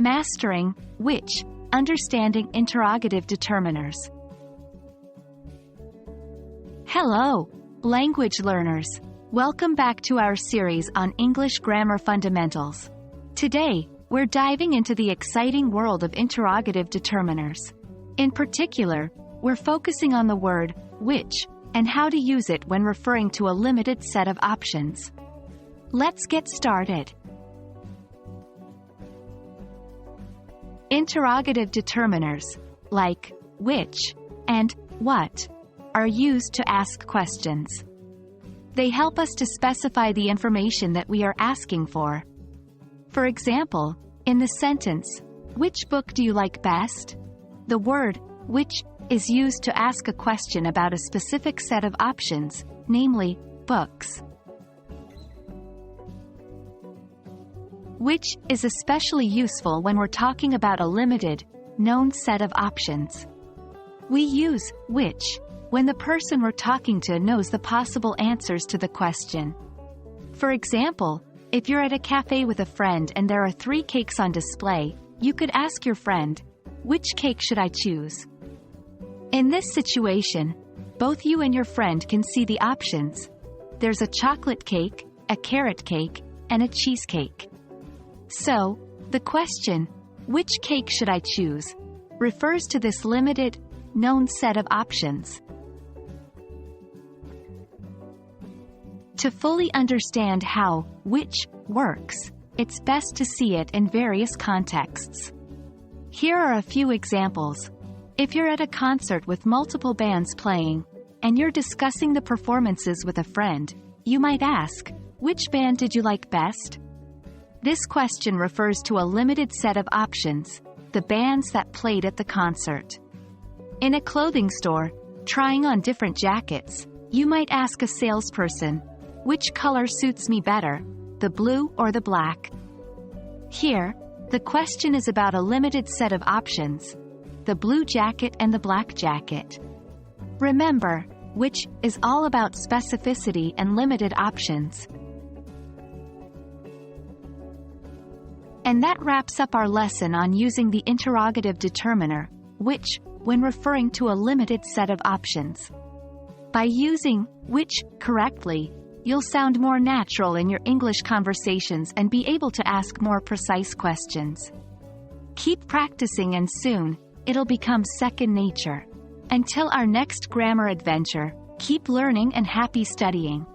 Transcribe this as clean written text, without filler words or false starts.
Mastering, which, understanding interrogative determiners. Hello, language learners. Welcome back to our series on English grammar fundamentals. Today, we're diving into the exciting world of interrogative determiners. In particular, we're focusing on the word which and how to use it when referring to a limited set of options. Let's get started. Interrogative determiners, like which and what, are used to ask questions. They help us to specify the information that we are asking for. For example, in the sentence, "Which book do you like best?" the word which is used to ask a question about a specific set of options, namely, books. Which is especially useful when we're talking about a limited, known set of options. We use which when the person we're talking to knows the possible answers to the question. For example, if you're at a cafe with a friend and there are 3 cakes on display, you could ask your friend, "Which cake should I choose?" In this situation, both you and your friend can see the options. There's a chocolate cake, a carrot cake, and a cheesecake. So, the question, "Which cake should I choose?" refers to this limited, known set of options. To fully understand how which works, it's best to see it in various contexts. Here are a few examples. If you're at a concert with multiple bands playing, and you're discussing the performances with a friend, you might ask, "Which band did you like best?" This question refers to a limited set of options, the bands that played at the concert. In a clothing store, trying on different jackets, you might ask a salesperson, "Which color suits me better, the blue or the black?" Here, the question is about a limited set of options, the blue jacket and the black jacket. Remember, which is all about specificity and limited options. And that wraps up our lesson on using the interrogative determiner, which, when referring to a limited set of options. By using which correctly, you'll sound more natural in your English conversations and be able to ask more precise questions. Keep practicing and soon, it'll become second nature. Until our next grammar adventure, keep learning and happy studying.